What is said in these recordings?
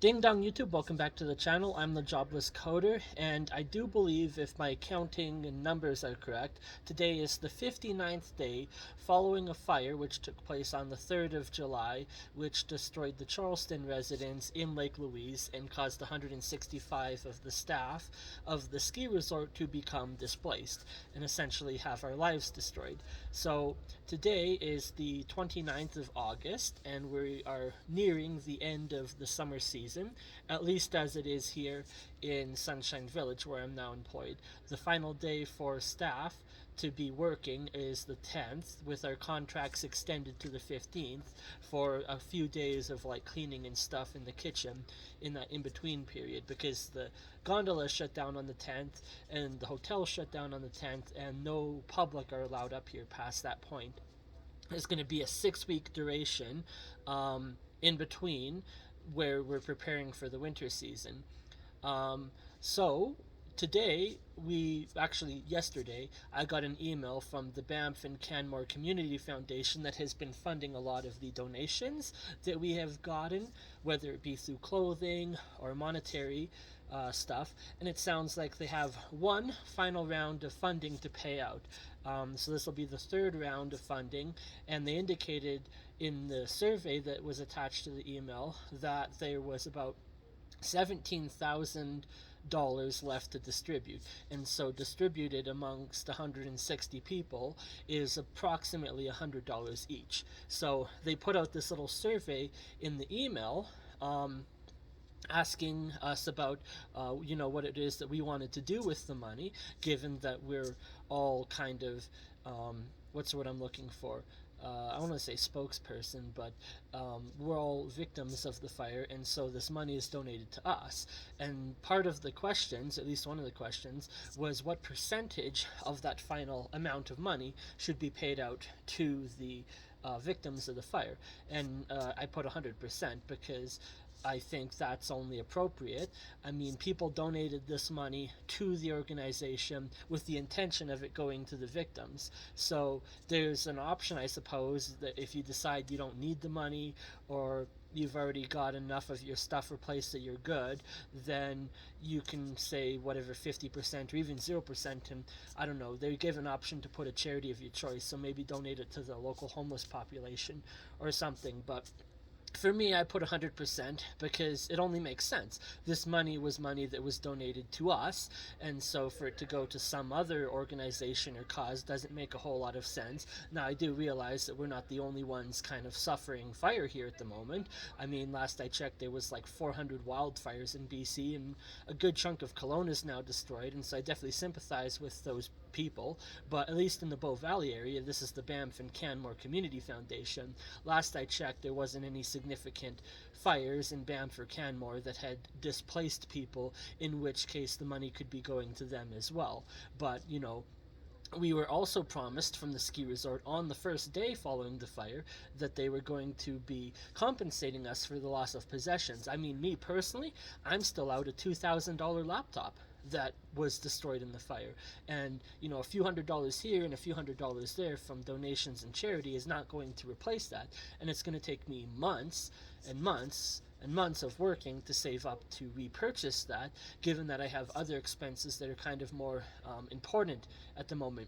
Ding dong YouTube, welcome back to the channel. I'm the Jobless Coder, and I do believe, if my counting and numbers are correct, today is the 59th day following a fire which took place on the 3rd of July, which destroyed the Charleston residence in Lake Louise and caused 165 of the staff of the ski resort to become displaced and essentially have our lives destroyed. So today is the 29th of August, and we are nearing the end of the summer season, at least as it is here in Sunshine Village, where I'm now employed. The final day for staff to be working is the 10th, with our contracts extended to the 15th for a few days of like cleaning and stuff in the kitchen in that in-between period, because the gondola shut down on the 10th and the hotel shut down on the 10th, and no public are allowed up here past that point. There's going to be a 6-week duration in between, where we're preparing for the winter season. So today, yesterday, I got an email from the Banff and Canmore Community Foundation that has been funding a lot of the donations that we have gotten, whether it be through clothing or monetary stuff. And it sounds like they have one final round of funding to pay out. So this will be the third round of funding, and they indicated in the survey that was attached to the email that there was about $17,000 left to distribute, and so distributed amongst 160 people is approximately $100 each. So they put out this little survey in the email, asking us about what it is that we wanted to do with the money, given that we're all kind of what's the word I'm looking for, I want to say spokesperson, but we're all victims of the fire, and so this money is donated to us. And part of the questions, at least one of the questions, was what percentage of that final amount of money should be paid out to the victims of the fire. And I put 100%, because I think that's only appropriate. I mean, people donated this money to the organization with the intention of it going to the victims. So there's an option, I suppose, that if you decide you don't need the money, or you've already got enough of your stuff replaced that you're good, then you can say whatever 50% or even 0%, and I don't know, they give an option to put a charity of your choice, so maybe donate it to the local homeless population or something. But for me, I put 100%, because it only makes sense. This money was money that was donated to us, and so for it to go to some other organization or cause doesn't make a whole lot of sense. Now, I do realize that we're not the only ones kind of suffering fire here at the moment. I mean, last I checked, there was like 400 wildfires in BC, and a good chunk of Kelowna is now destroyed, and so I definitely sympathize with those people. But at least in the Bow Valley area, this is the Banff and Canmore Community Foundation. Last I checked, there wasn't any significant fires in Banff or Canmore that had displaced people, in which case the money could be going to them as well. But we were also promised from the ski resort on the first day following the fire that they were going to be compensating us for the loss of possessions. I mean, me personally, I'm still out a $2,000 laptop that was destroyed in the fire, and a few $100s here and a few $100s there from donations and charity is not going to replace that, and it's going to take me months and months and months of working to save up to repurchase that, given that I have other expenses that are kind of more important at the moment.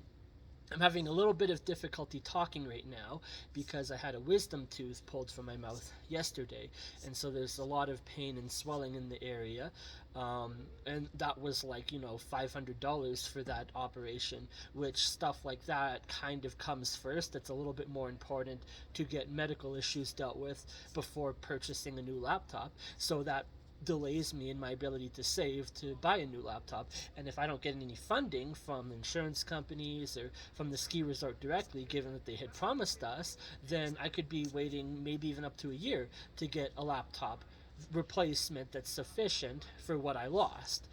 I'm having a little bit of difficulty talking right now because I had a wisdom tooth pulled from my mouth yesterday, and so there's a lot of pain and swelling in the area, and that was like $500 for that operation, which stuff like that kind of comes first. It's a little bit more important to get medical issues dealt with before purchasing a new laptop, so that delays me in my ability to save to buy a new laptop. And if I don't get any funding from insurance companies or from the ski resort directly, given that they had promised us, then I could be waiting maybe even up to a year to get a laptop replacement that's sufficient for what I lost.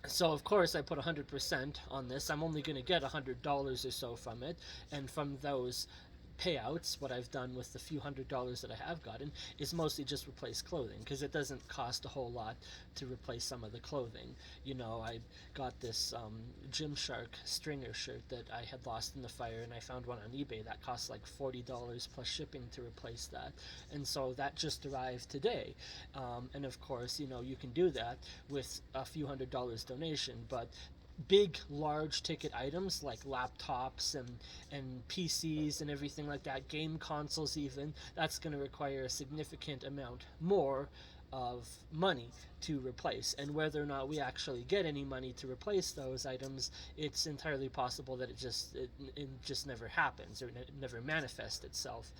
So of course I put 100% on this. I'm only going to get $100 or so from it, and from those payouts, what I've done with the few $100s that I have gotten, is mostly just replace clothing, because it doesn't cost a whole lot to replace some of the clothing. I got this Gymshark stringer shirt that I had lost in the fire, and I found one on eBay that cost like $40 plus shipping to replace that. And so that just arrived today. And of course, you can do that with a few $100s donation, but big large ticket items like laptops and PCs and everything like that, game consoles even, that's going to require a significant amount more of money to replace. And whether or not we actually get any money to replace those items, it's entirely possible that it just never happens, or it never manifests itself.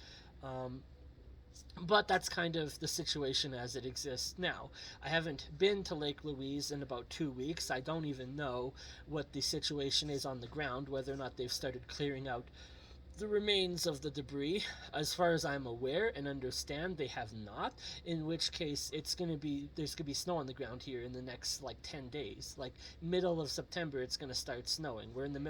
But that's kind of the situation as it exists now. I haven't been to Lake Louise in about 2 weeks. I don't even know what the situation is on the ground, whether or not they've started clearing out the remains of the debris. As far as I'm aware and understand, they have not, in which case there's going to be snow on the ground here in the next like 10 days. Like middle of September it's going to start snowing. We're in the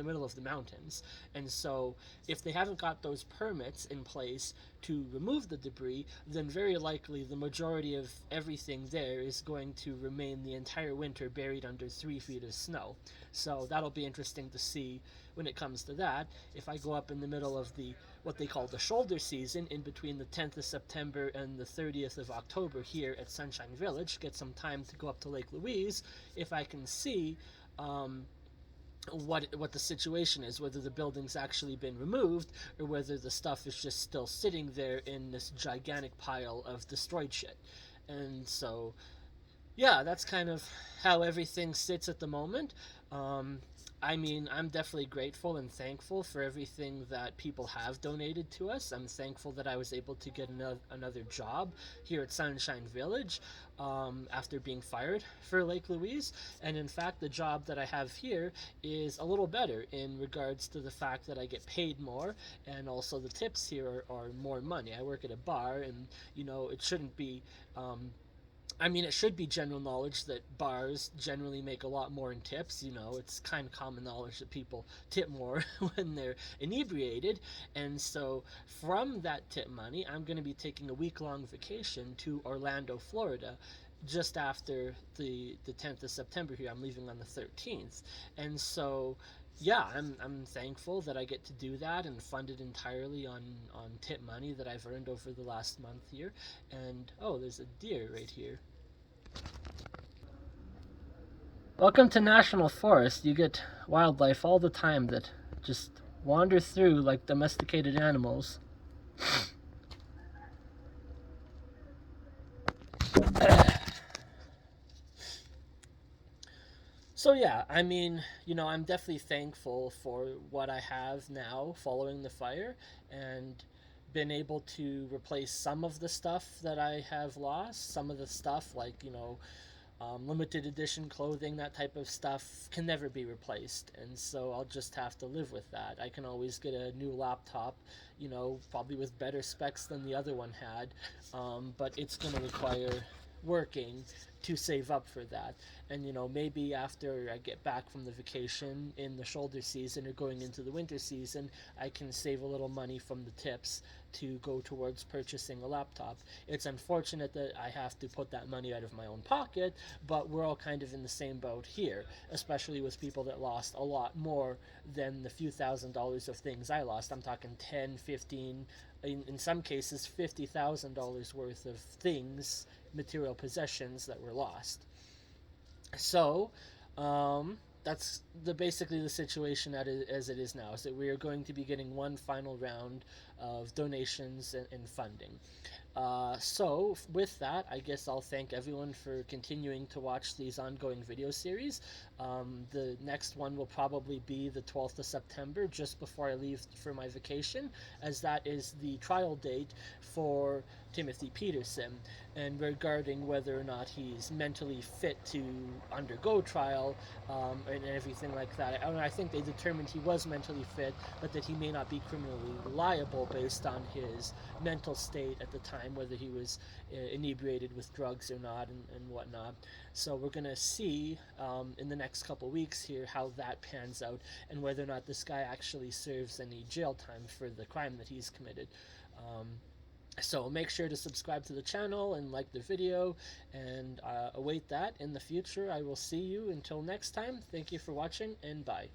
middle of the mountains. And so if they haven't got those permits in place to remove the debris, then very likely the majority of everything there is going to remain the entire winter buried under 3 feet of snow. So that'll be interesting to see when it comes to that. If I go up in the middle of what they call the shoulder season, in between the 10th of September and the 30th of October here at Sunshine Village, get some time to go up to Lake Louise, if I can see what the situation is, whether the building's actually been removed or whether the stuff is just still sitting there in this gigantic pile of destroyed shit. And so yeah, that's kind of how everything sits at the moment. I mean, I'm definitely grateful and thankful for everything that people have donated to us. I'm thankful that I was able to get another job here at Sunshine Village after being fired for Lake Louise. And in fact, the job that I have here is a little better in regards to the fact that I get paid more, and also the tips here are more money. I work at a bar, and it shouldn't be it should be general knowledge that bars generally make a lot more in tips. It's kind of common knowledge that people tip more when they're inebriated. And so from that tip money, I'm going to be taking a week-long vacation to Orlando, Florida, just after the 10th of September here. I'm leaving on the 13th. And so yeah, I'm thankful that I get to do that and fund it entirely on tip money that I've earned over the last month here. And oh, there's a deer right here. Welcome to National Forest. You get wildlife all the time that just wander through like domesticated animals. So yeah, I'm definitely thankful for what I have now following the fire, and been able to replace some of the stuff that I have lost. Some of the stuff like, limited edition clothing, that type of stuff, can never be replaced, and so I'll just have to live with that. I can always get a new laptop, probably with better specs than the other one had, but it's going to require working to save up for that. And maybe after I get back from the vacation in the shoulder season or going into the winter season, I can save a little money from the tips to go towards purchasing a laptop. It's unfortunate that I have to put that money out of my own pocket, but we're all kind of in the same boat here, especially with people that lost a lot more than the few $1,000s of things I lost. I'm talking 10, 15, in some cases $50,000 worth of things, material possessions that were lost. So that's basically the situation as it is now, is that we are going to be getting one final round of donations and funding. So with that, I guess I'll thank everyone for continuing to watch these ongoing video series. The next one will probably be the 12th of September, just before I leave for my vacation, as that is the trial date for Timothy Peterson, and regarding whether or not he's mentally fit to undergo trial, and everything like that. I think they determined he was mentally fit, but that he may not be criminally liable based on his mental state at the time, whether he was inebriated with drugs or not, and whatnot. So we're going to see in the next couple weeks here how that pans out, and whether or not this guy actually serves any jail time for the crime that he's committed. So make sure to subscribe to the channel and like the video, and await that in the future. I will see you until next time. Thank you for watching, and bye.